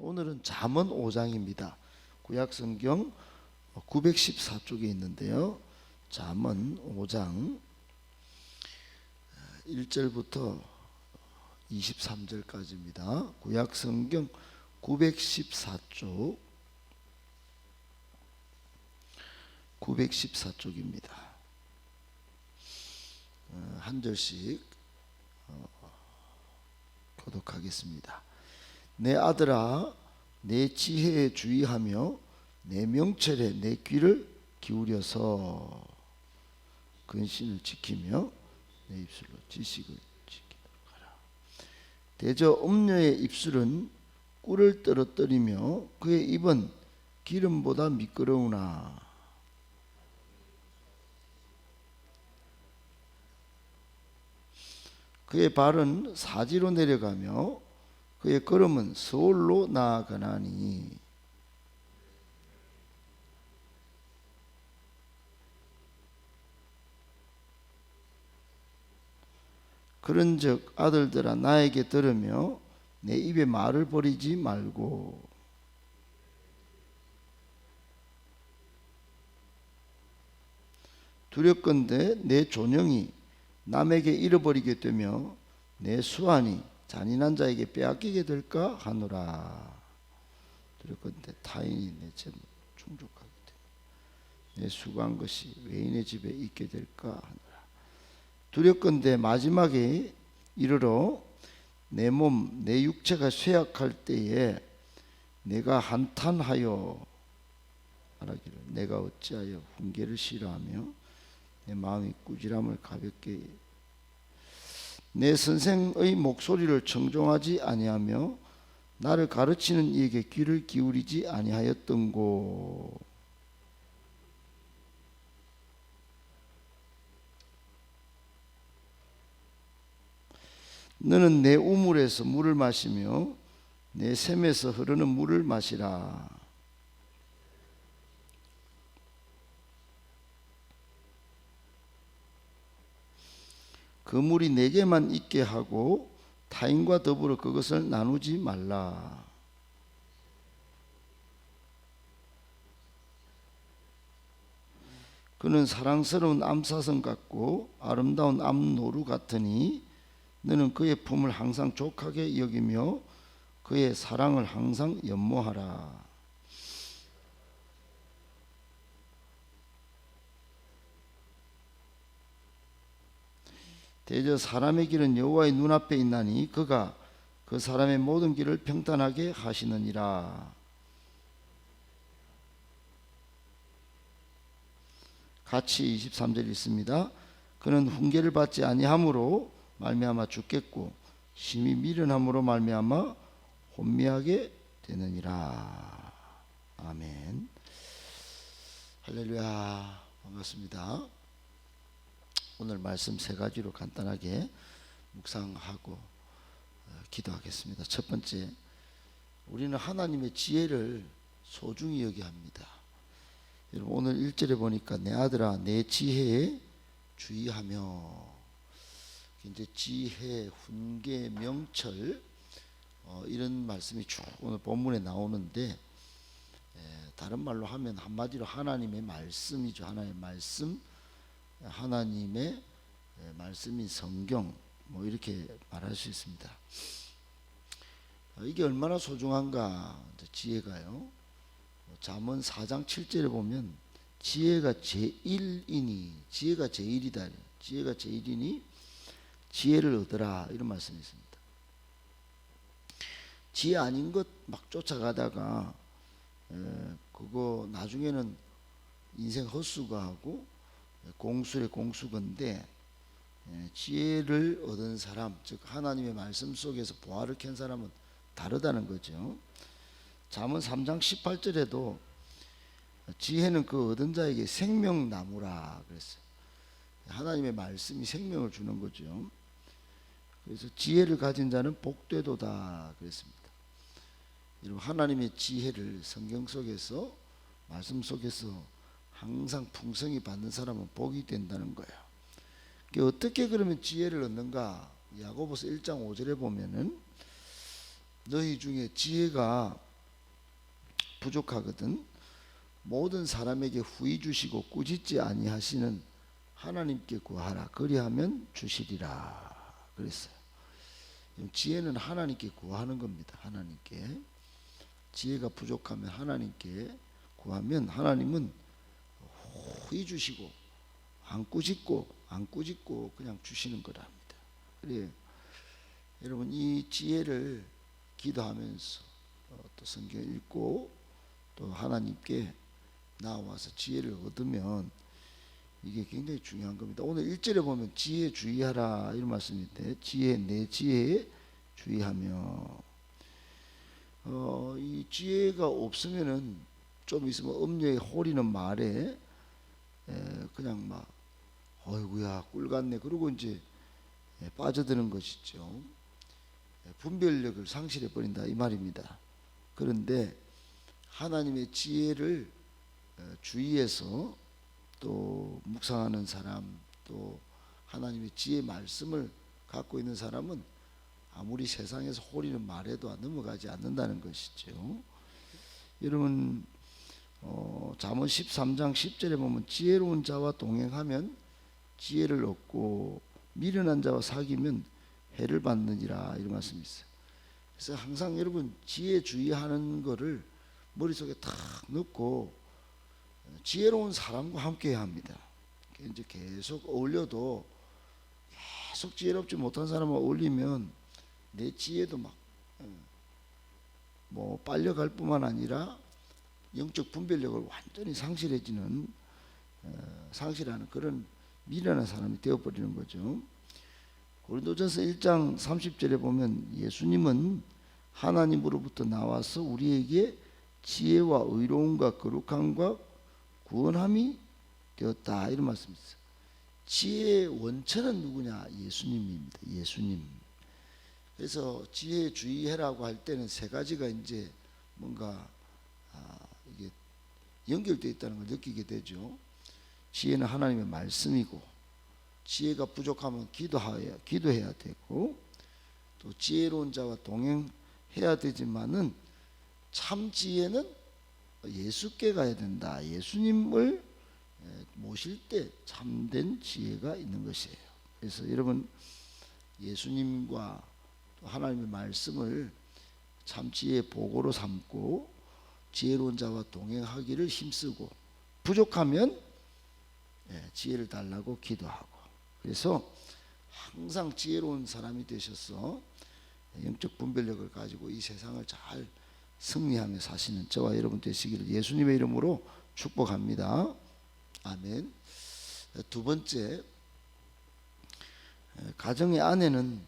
오늘은 잠언 5장입니다. 구약성경 914쪽에 있는데요. 잠언 5장 1절부터 23절까지입니다. 구약성경 914쪽 914쪽입니다. 한 절씩 교독하겠습니다. 내 아들아, 내 지혜에 주의하며 내 명철에 내 귀를 기울여서 근신을 지키며 내 입술로 지식을 지키도록 하라. 대저 음녀의 입술은 꿀을 떨어뜨리며 그의 입은 기름보다 미끄러우나 그의 발은 사지로 내려가며 그의 걸음은 서울로 나아가나니 그런즉 아들들아 나에게 들으며 내 입에 말을 버리지 말고 두렵건대 내 존영이 남에게 잃어버리게 되며 내 수완이 잔인한 자에게 빼앗기게 될까 하노라. 두렵건대 타인이 내 재물 충족하게 되며 내 수고한 것이 외인의 집에 있게 될까 하노라. 두렵건대 마지막에 이르러 내 몸 내 육체가 쇠약할 때에 내가 한탄하여 말하기를 내가 어찌하여 훈계를 싫어하며 내 마음이 꾸지람을 가볍게 내 선생의 목소리를 청종하지 아니하며 나를 가르치는 이에게 귀를 기울이지 아니하였던고. 너는 내 우물에서 물을 마시며 내 샘에서 흐르는 물을 마시라. 그 물이 내게만 있게 하고 타인과 더불어 그것을 나누지 말라. 그는 사랑스러운 암사슴 같고 아름다운 암노루 같으니 너는 그의 품을 항상 족하게 여기며 그의 사랑을 항상 연모하라. 대저 사람의 길은 여호와의 눈앞에 있나니 그가 그 사람의 모든 길을 평탄하게 하시느니라. 같이 23절 있습니다. 그는 훈계를 받지 아니함으로 말미암아 죽겠고 심히 미련함으로 말미암아 혼미하게 되느니라. 아멘. 할렐루야. 반갑습니다. 오늘 말씀 세 가지로 간단하게 묵상하고 기도하겠습니다. 첫 번째, 우리는 하나님의 지혜를 소중히 여겨야 합니다. 여러분 오늘 1절에 보니까 내 아들아 내 지혜에 주의하며, 이제 지혜, 훈계, 명철 이런 말씀이 쭉 오늘 본문에 나오는데 다른 말로 하면 한마디로 하나님의 말씀이죠. 하나님의 말씀, 하나님의 말씀인 성경, 뭐 이렇게 말할 수 있습니다. 이게 얼마나 소중한가. 지혜가요, 잠언 4장 7절에 보면 지혜가 제일이니, 지혜가 제일이다, 지혜가 제일이니 지혜를 얻으라, 이런 말씀이 있습니다. 지혜 아닌 것 막 쫓아가다가 그거 나중에는 인생 헛수고하고 공수의 공수건데, 지혜를 얻은 사람, 즉 하나님의 말씀 속에서 보화를 캔 사람은 다르다는 거죠. 잠언 3장 18절에도 지혜는 그 얻은 자에게 생명나무라 그랬어요. 하나님의 말씀이 생명을 주는 거죠. 그래서 지혜를 가진 자는 복되도다 그랬습니다. 여러분 하나님의 지혜를 성경 속에서, 말씀 속에서 항상 풍성히 받는 사람은 복이 된다는 거예요. 어떻게 그러면 지혜를 얻는가? 야고보서 1장 5절에 보면은 너희 중에 지혜가 부족하거든. 모든 사람에게 후히 주시고 꾸짖지 아니하시는 하나님께 구하라. 그리하면 주시리라 그랬어요. 지혜는 하나님께 구하는 겁니다. 하나님께. 지혜가 부족하면 하나님께 구하면 하나님은 후히 주시고 안 꾸짖고 그냥 주시는 거랍니다. 그래요. 여러분, 이 지혜를 기도하면서 또 성경 읽고 또 하나님께 나와서 지혜를 얻으면 이게 굉장히 중요한 겁니다. 오늘 1절에 보면 지혜에 주의하라 이런 말씀인데, 내 지혜에 주의하며, 이 지혜가 없으면은 좀 있으면 음녀의 호리는 말에 그냥 막 어이구야 꿀 같네 그러고 이제 빠져드는 것이죠. 분별력을 상실해 버린다 이 말입니다. 그런데 하나님의 지혜를 주의해서 또 묵상하는 사람, 또 하나님의 지혜 말씀을 갖고 있는 사람은 아무리 세상에서 호리는 말해도 넘어가지 않는다는 것이죠. 여러분, 잠언 13장 10절에 보면 지혜로운 자와 동행하면 지혜를 얻고 미련한 자와 사귀면 해를 받느니라 이런 말씀이 있어요. 그래서 항상 여러분 지혜 주의하는 거를 머릿속에 탁 넣고 지혜로운 사람과 함께 해야 합니다. 이제 계속 어울려도 계속 지혜롭지 못한 사람과 어울리면 내 지혜도 막 뭐 빨려갈 뿐만 아니라 영적 분별력을 완전히 상실하는 그런 미련한 사람이 되어버리는 거죠. 고린도전서 1장 30절에 보면 예수님은 하나님으로부터 나와서 우리에게 지혜와 의로움과 거룩함과 구원함이 되었다 이런 말씀이 있어요. 지혜의 원천은 누구냐? 예수님입니다. 예수님. 그래서 지혜 주의해라고 할 때는 세 가지가 이제 뭔가 이게 연결되어 있다는 걸 느끼게 되죠. 지혜는 하나님의 말씀이고, 지혜가 부족하면 기도해야 되고, 또 지혜로운 자와 동행해야 되지만은 참 지혜는 예수께 가야 된다. 예수님을 모실 때 참된 지혜가 있는 것이에요. 그래서 여러분 예수님과 하나님의 말씀을 참 지혜의 보고로 삼고 지혜로운 자와 동행하기를 힘쓰고, 부족하면 지혜를 달라고 기도하고, 그래서 항상 지혜로운 사람이 되셔서 영적 분별력을 가지고 이 세상을 잘 승리하며 사시는 저와 여러분 되시기를 예수님의 이름으로 축복합니다. 아멘. 두 번째, 가정의 아내는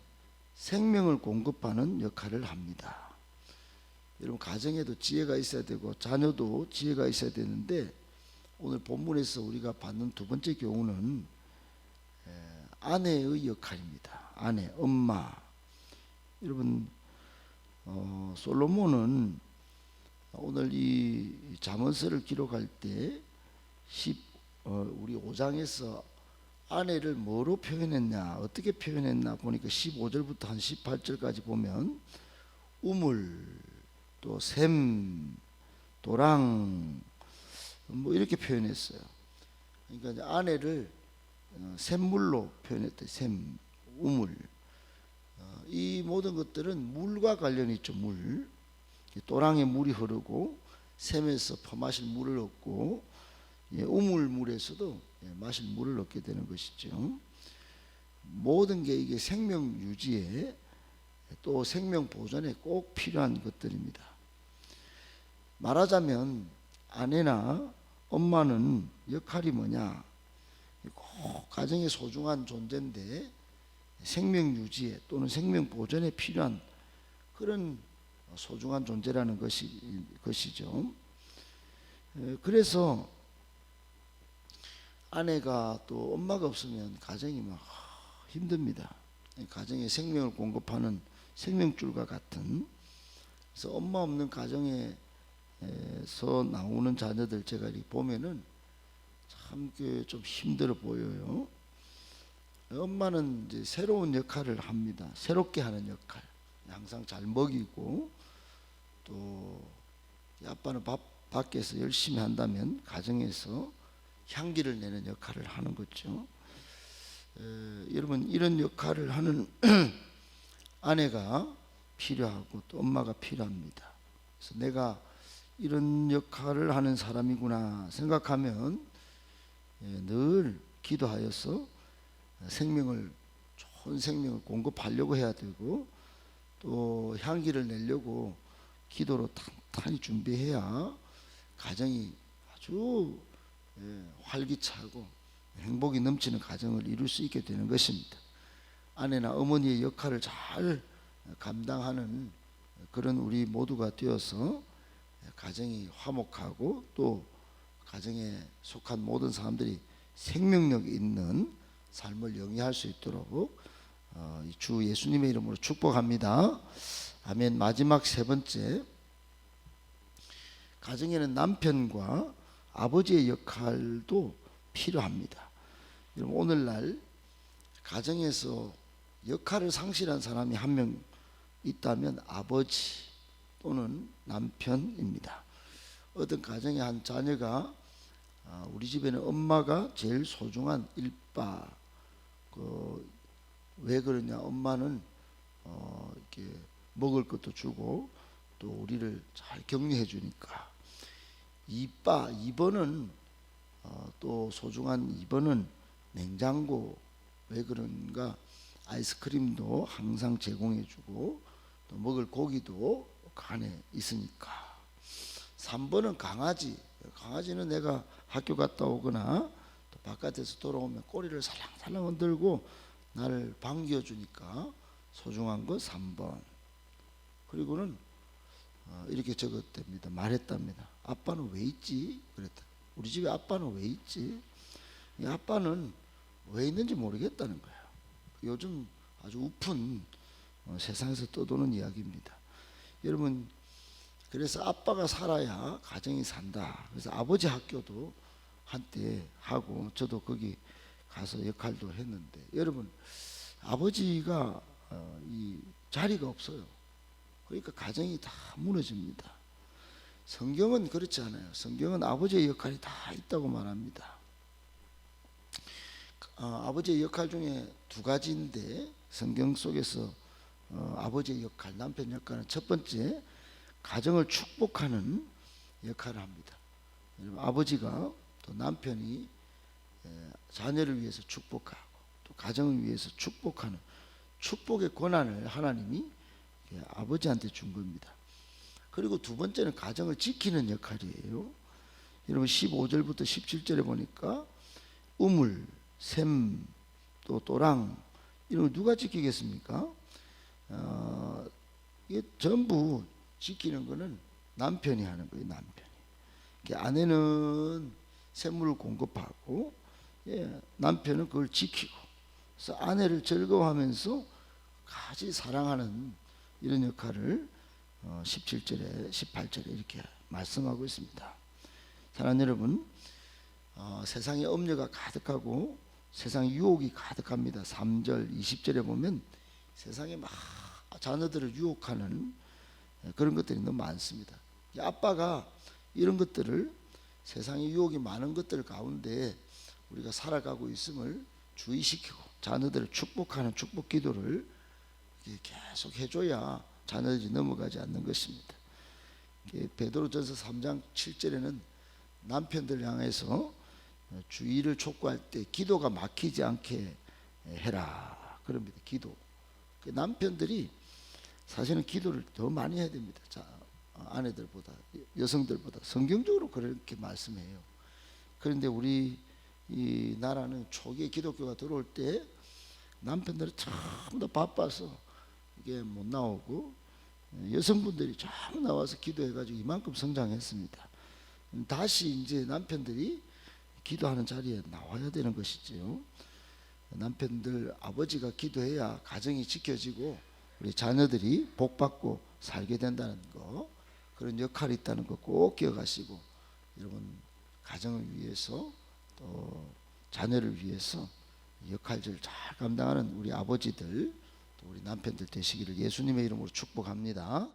생명을 공급하는 역할을 합니다. 여러분 가정에도 지혜가 있어야 되고 자녀도 지혜가 있어야 되는데, 오늘 본문에서 우리가 받는 두 번째 교훈은 아내의 역할입니다. 아내, 엄마. 여러분 솔로몬은 오늘 이 잠언서를 기록할 때 우리 5장에서 아내를 뭐로 표현했냐, 어떻게 표현했나 보니까 15절부터 한 18절까지 보면 우물, 또 샘, 도랑 뭐 이렇게 표현했어요. 그러니까 이제 아내를 샘물로 표현했대. 샘, 우물. 이 모든 것들은 물과 관련이 있죠. 물. 도랑에 물이 흐르고 샘에서 퍼마실 물을 얻고 우물물에서도 마실 물을 얻게 되는 것이죠. 모든 게 이게 생명 유지에 또 생명 보존에 꼭 필요한 것들입니다. 말하자면 아내나 엄마는 역할이 뭐냐? 꼭 가정의 소중한 존재인데 생명 유지에 또는 생명 보존에 필요한 그런 소중한 존재라는 것이죠. 그래서 아내가 또 엄마가 없으면 가정이 막 힘듭니다. 가정에 생명을 공급하는 생명줄과 같은. 그래서 엄마 없는 가정에서 나오는 자녀들 제가 이렇게 보면은 참 좀 힘들어 보여요. 엄마는 이제 새로운 역할을 합니다. 새롭게 하는 역할. 항상 잘 먹이고 또 아빠는 밖에서 열심히 한다면 가정에서 향기를 내는 역할을 하는 거죠. 여러분, 이런 역할을 하는 아내가 필요하고 또 엄마가 필요합니다. 그래서 내가 이런 역할을 하는 사람이구나 생각하면 늘 기도하여서 좋은 생명을 공급하려고 해야 되고, 또 향기를 내려고 기도로 탄탄히 준비해야 가정이 아주 활기차고 행복이 넘치는 가정을 이룰 수 있게 되는 것입니다. 아내나 어머니의 역할을 잘 감당하는 그런 우리 모두가 되어서 가정이 화목하고 또 가정에 속한 모든 사람들이 생명력 있는 삶을 영위할 수 있도록 주 예수님의 이름으로 축복합니다. 아멘. 마지막 세 번째, 가정에는 남편과 아버지의 역할도 필요합니다. 여러분, 오늘날 가정에서 역할을 상실한 사람이 한 명 있다면 아버지 또는 남편입니다. 어떤 가정의 한 자녀가 우리 집에는 엄마가 제일 소중한 일바, 왜 그러냐, 엄마는 이렇게 먹을 것도 주고 또 우리를 잘 격려해 주니까. 2번은 또 소중한 2번은 냉장고, 왜 그런가, 아이스크림도 항상 제공해 주고 또 먹을 고기도 그 안에 있으니까. 3번은 강아지는 내가 학교 갔다 오거나 또 바깥에서 돌아오면 꼬리를 살랑살랑 흔들고 나를 반겨주니까 소중한 거 3번. 그리고는 이렇게 적었답니다. 말했답니다. 아빠는 왜 있지? 그랬다. 우리 집에 아빠는 왜 있지? 이 아빠는 왜 있는지 모르겠다는 거예요. 요즘 아주 우픈 세상에서 떠도는 이야기입니다. 여러분, 그래서 아빠가 살아야 가정이 산다. 그래서 아버지 학교도 한때 하고 저도 거기 가서 역할도 했는데, 여러분, 아버지가 이 자리가 없어요. 그러니까 가정이 다 무너집니다. 성경은 그렇지 않아요. 성경은 아버지의 역할이 다 있다고 말합니다. 아버지의 역할 중에 두 가지인데, 성경 속에서 아버지의 역할, 남편 역할은 첫 번째, 가정을 축복하는 역할을 합니다. 아버지가 또 남편이 자녀를 위해서 축복하고 또 가정을 위해서 축복하는 축복의 권한을 하나님이 아버지한테 준 겁니다. 그리고 두 번째는 가정을 지키는 역할이에요. 여러분, 15절부터 17절에 보니까 우물, 샘, 또 또랑 이런 거 누가 지키겠습니까? 이게 전부 지키는 거는 남편이 하는 거예요. 남편이. 아내는 샘물을 공급하고 남편은 그걸 지키고, 그래서 아내를 즐거워하면서 같이 사랑하는 이런 역할을 17절에 18절에 이렇게 말씀하고 있습니다. 사랑하는 여러분, 세상에 염려가 가득하고 세상에 유혹이 가득합니다. 3절 20절에 보면 세상에 막 자녀들을 유혹하는 그런 것들이 너무 많습니다. 아빠가 이런 것들을, 세상에 유혹이 많은 것들 가운데 우리가 살아가고 있음을 주의시키고 자녀들을 축복하는 축복 기도를 계속 해줘야 자녀들이 넘어가지 않는 것입니다. 베드로전서 3장 7절에는 남편들 향해서 주의를 촉구할 때 기도가 막히지 않게 해라 그럽니다. 기도. 남편들이 사실은 기도를 더 많이 해야 됩니다. 아내들보다, 여성들보다. 성경적으로 그렇게 말씀해요. 그런데 우리 이 나라는 초기에 기독교가 들어올 때 남편들이 전부 다 바빠서 이게 못 나오고, 여성분들이 전부 나와서 기도해가지고 이만큼 성장했습니다. 다시 이제 남편들이 기도하는 자리에 나와야 되는 것이지요. 남편들, 아버지가 기도해야 가정이 지켜지고 우리 자녀들이 복받고 살게 된다는 거, 그런 역할이 있다는 거 꼭 기억하시고, 여러분, 가정을 위해서 또 자녀를 위해서 역할을 잘 감당하는 우리 아버지들 또 우리 남편들 되시기를 예수님의 이름으로 축복합니다.